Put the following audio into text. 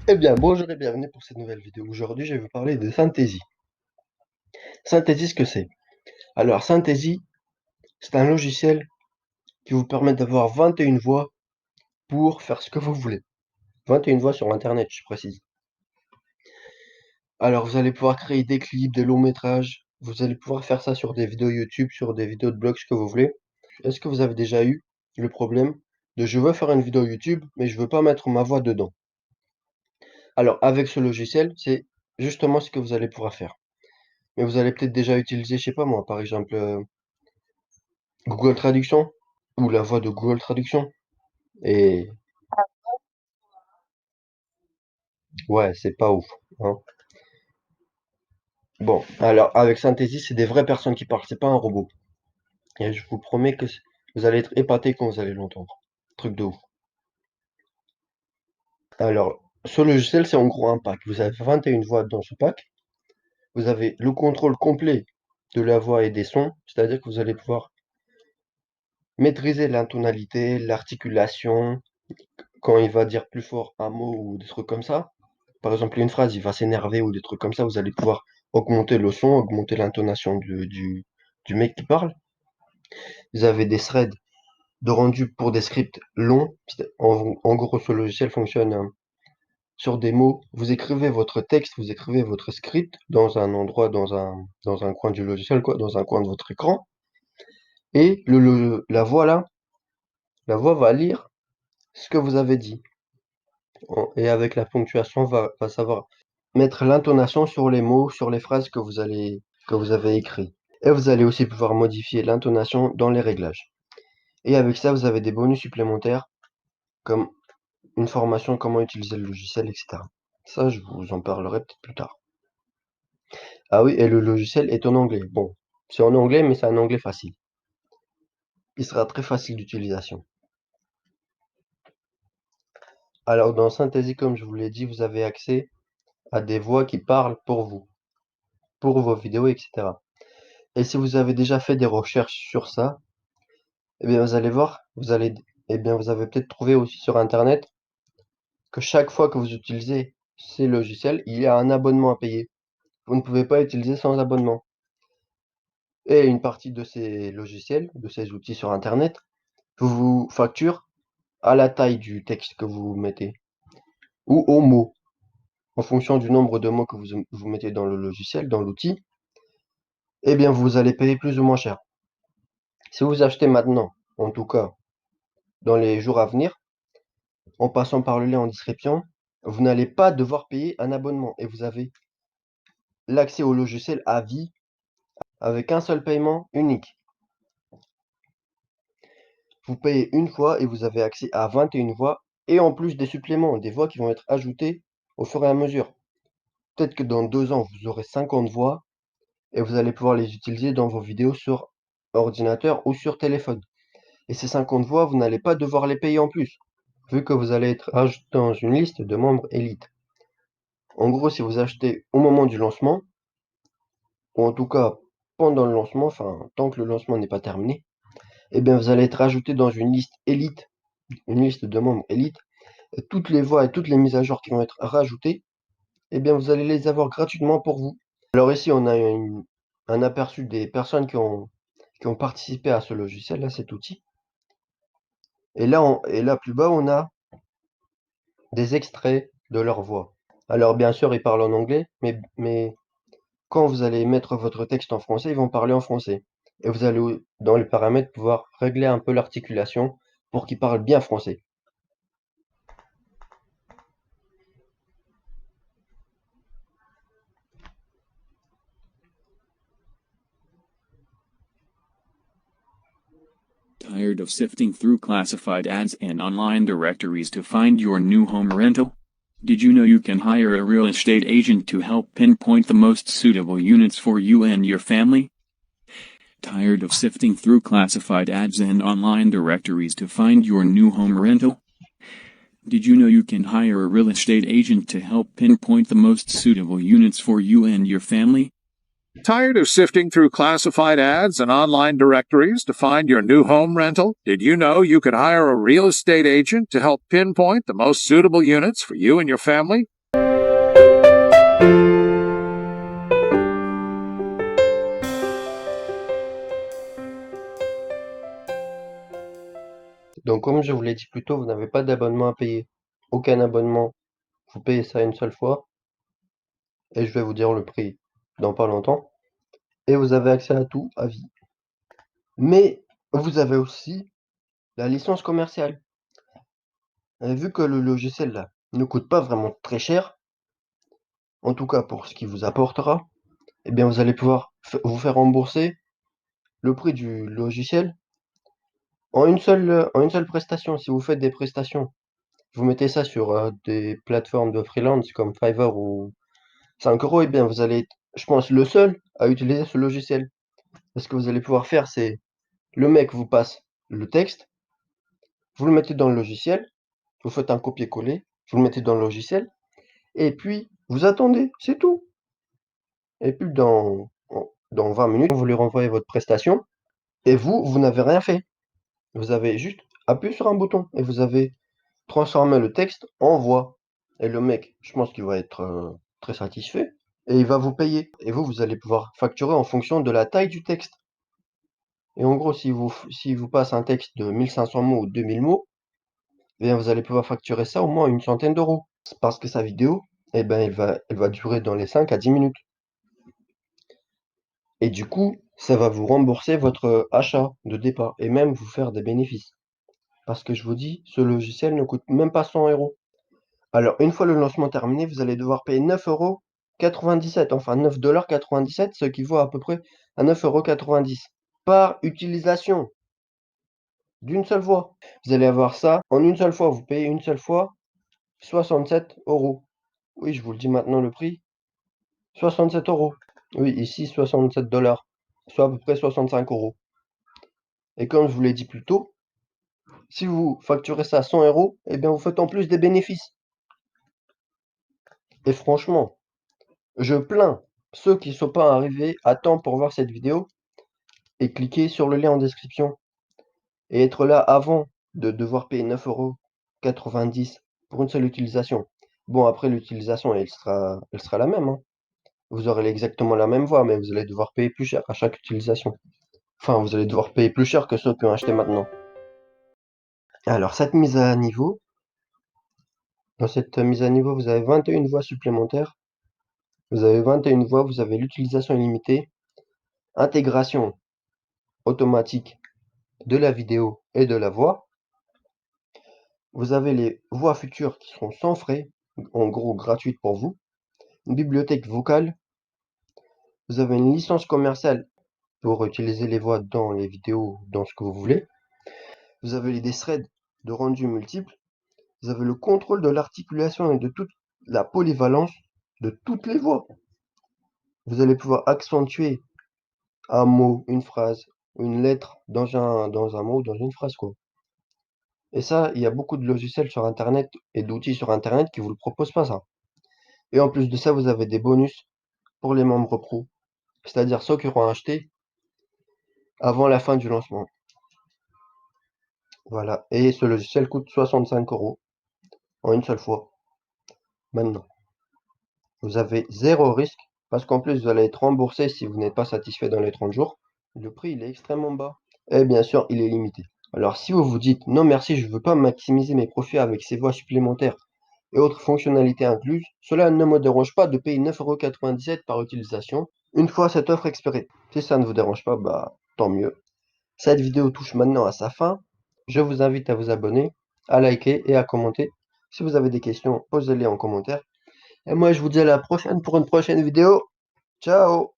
Eh bien, bonjour et bienvenue pour cette nouvelle vidéo. Aujourd'hui, je vais vous parler de Synthesy. Synthesy, ce que c'est? Alors, Synthesy, c'est un logiciel qui vous permet d'avoir 21 voix pour faire ce que vous voulez. 21 voix sur Internet, je précise. Alors, vous allez pouvoir créer des clips, des longs métrages. Vous allez pouvoir faire ça sur des vidéos YouTube, sur des vidéos de blog, ce que vous voulez. Est-ce que vous avez déjà eu le problème de je veux faire une vidéo YouTube, mais je veux pas mettre ma voix dedans? Alors, avec ce logiciel, c'est justement ce que vous allez pouvoir faire. Mais vous allez peut-être déjà utiliser, je sais pas moi, par exemple, Google Traduction ou la voix de Google Traduction. Et ouais, c'est pas ouf, hein. Bon, alors avec Synthesis, c'est des vraies personnes qui parlent, c'est pas un robot. Et je vous promets que vous allez être épatés quand vous allez l'entendre. Truc de ouf. Alors, ce logiciel, c'est en gros un pack. Vous avez 21 voix dans ce pack. Vous avez le contrôle complet de la voix et des sons, c'est-à-dire que vous allez pouvoir maîtriser l'intonalité, l'articulation, quand il va dire plus fort un mot ou des trucs comme ça. Par exemple, une phrase, il va s'énerver ou des trucs comme ça, vous allez pouvoir augmenter le son, augmenter l'intonation du mec qui parle. Vous avez des threads de rendu pour des scripts longs. En gros, ce logiciel fonctionne sur des mots. Vous écrivez votre texte, vous écrivez votre script dans un endroit, dans un coin du logiciel, quoi, dans un coin de votre écran. Et la voix là, la voix va lire ce que vous avez dit. Et avec la ponctuation, va savoir mettre l'intonation sur les mots, sur les phrases que vous avez écrits. Et vous allez aussi pouvoir modifier l'intonation dans les réglages. Et avec ça, vous avez des bonus supplémentaires, comme une formation comment utiliser le logiciel, etc. Ça, je vous en parlerai peut-être plus tard. Ah oui, et le logiciel est en anglais. Bon, c'est en anglais, mais c'est un anglais facile. Il sera très facile d'utilisation. Alors, dans Synthesy, comme je vous l'ai dit, vous avez accès à des voix qui parlent pour vous, pour vos vidéos, etc. Et si vous avez déjà fait des recherches sur ça, eh bien, vous allez voir, eh bien, vous avez peut-être trouvé aussi sur Internet que chaque fois que vous utilisez ces logiciels, il y a un abonnement à payer. Vous ne pouvez pas utiliser sans abonnement. Et une partie de ces logiciels, de ces outils sur Internet, vous facture à la taille du texte que vous mettez ou aux mots. En fonction du nombre de mots que vous mettez dans le logiciel, dans l'outil, eh bien, vous allez payer plus ou moins cher. Si vous achetez maintenant, en tout cas, dans les jours à venir, en passant par le lien en description, vous n'allez pas devoir payer un abonnement et vous avez l'accès au logiciel à vie avec un seul paiement unique. Vous payez une fois et vous avez accès à 21 voix et en plus des suppléments, des voix qui vont être ajoutées au fur et à mesure. Peut-être que dans 2 ans, vous aurez 50 voix et vous allez pouvoir les utiliser dans vos vidéos sur ordinateur ou sur téléphone. Et ces 50 voix, vous n'allez pas devoir les payer en plus, vu que vous allez être ajouté dans une liste de membres élites. En gros, si vous achetez au moment du lancement, ou en tout cas pendant le lancement, enfin tant que le lancement n'est pas terminé, eh bien vous allez être ajouté dans une liste élite, une liste de membres élite, et toutes les voix et toutes les mises à jour qui vont être rajoutées, eh bien vous allez les avoir gratuitement pour vous. Alors ici, on a un aperçu des personnes qui ont participé à ce logiciel, à cet outil. Et là plus bas, on a des extraits de leur voix. Alors bien sûr, ils parlent en anglais, mais quand vous allez mettre votre texte en français, ils vont parler en français. Et vous allez dans les paramètres pouvoir régler un peu l'articulation pour qu'ils parlent bien français. Tired of sifting through classified ads and online directories to find your new home rental? Did you know you can hire a real estate agent to help pinpoint the most suitable units for you and your family? Tired of sifting through classified ads and online directories to find your new home rental? Did you know you can hire a real estate agent to help pinpoint the most suitable units for you and your family? Tired of sifting through classified ads and online directories to find your new home rental? Did you know you could hire a real estate agent to help pinpoint the most suitable units for you and your family? Donc comme je vous l'ai dit plus tôt, vous n'avez pas d'abonnement à payer. Aucun abonnement. Vous payez ça une seule fois. Et je vais vous dire le prix dans pas longtemps. Et vous avez accès à tout à vie. Mais vous avez aussi la licence commerciale. Et vu que le logiciel là ne coûte pas vraiment très cher, en tout cas pour ce qu'il vous apportera, eh bien vous allez pouvoir vous faire rembourser le prix du logiciel en une seule prestation. Si vous faites des prestations, vous mettez ça sur des plateformes de freelance comme Fiverr ou 5 €, eh bien vous allez être, je pense, le seul à utiliser ce logiciel. Ce que vous allez pouvoir faire, c'est le mec vous passe le texte, vous le mettez dans le logiciel, vous faites un copier-coller, vous le mettez dans le logiciel, et puis vous attendez, c'est tout. Et puis dans 20 minutes, vous lui renvoyez votre prestation, et vous n'avez rien fait. Vous avez juste appuyé sur un bouton, et vous avez transformé le texte en voix. Et le mec, je pense qu'il va être très satisfait, et il va vous payer. Et vous allez pouvoir facturer en fonction de la taille du texte. Et en gros, si vous passe un texte de 1500 mots ou 2000 mots, eh bien, vous allez pouvoir facturer ça au moins une centaine d'euros. C'est parce que sa vidéo, eh ben, elle va durer dans les 5 à 10 minutes. Et du coup, ça va vous rembourser votre achat de départ et même vous faire des bénéfices. Parce que je vous dis, ce logiciel ne coûte même pas 100 €. Alors, une fois le lancement terminé, vous allez devoir payer 9,97 €, enfin 9,97 $, ce qui vaut à peu près à 9,90 € par utilisation d'une seule fois. Vous allez avoir ça en une seule fois. Vous payez une seule fois 67 €. Oui, je vous le dis maintenant le prix. 67 €. Oui, ici 67 $, soit à peu près 65 €. Et comme je vous l'ai dit plus tôt, si vous facturez ça à 100 €, eh bien vous faites en plus des bénéfices. Et franchement, je plains ceux qui ne sont pas arrivés à temps pour voir cette vidéo et cliquer sur le lien en description et être là avant de devoir payer 9,90 € pour une seule utilisation. Bon, après l'utilisation, elle sera la même, hein. Vous aurez exactement la même voix, mais vous allez devoir payer plus cher à chaque utilisation. Enfin, vous allez devoir payer plus cher que ceux qui ont acheté maintenant. Alors, cette mise à niveau, dans cette mise à niveau, vous avez 21 voix supplémentaires. Vous avez 21 voix, vous avez l'utilisation illimitée, intégration automatique de la vidéo et de la voix. Vous avez les voix futures qui seront sans frais, en gros gratuites pour vous. Une bibliothèque vocale. Vous avez une licence commerciale pour utiliser les voix dans les vidéos, dans ce que vous voulez. Vous avez des threads de rendu multiples. Vous avez le contrôle de l'articulation et de toute la polyvalence de toutes les voix. Vous allez pouvoir accentuer un mot, une phrase, une lettre dans un mot, dans une phrase, quoi. Et ça, il y a beaucoup de logiciels sur internet et d'outils sur internet qui vous le proposent pas, ça. Et en plus de ça, vous avez des bonus pour les membres pro, c'est-à-dire ceux qui auront acheté avant la fin du lancement. Voilà. Et ce logiciel coûte 65 € en une seule fois. Maintenant, vous avez 0 risque parce qu'en plus, vous allez être remboursé si vous n'êtes pas satisfait dans les 30 jours. Le prix, il est extrêmement bas. Et bien sûr, il est limité. Alors, si vous vous dites non merci, je ne veux pas maximiser mes profits avec ces voies supplémentaires et autres fonctionnalités incluses, cela ne me dérange pas de payer 9,97 € par utilisation une fois cette offre expirée. Si ça ne vous dérange pas, bah tant mieux. Cette vidéo touche maintenant à sa fin. Je vous invite à vous abonner, à liker et à commenter. Si vous avez des questions, posez-les en commentaire. Et moi, je vous dis à la prochaine pour une prochaine vidéo. Ciao!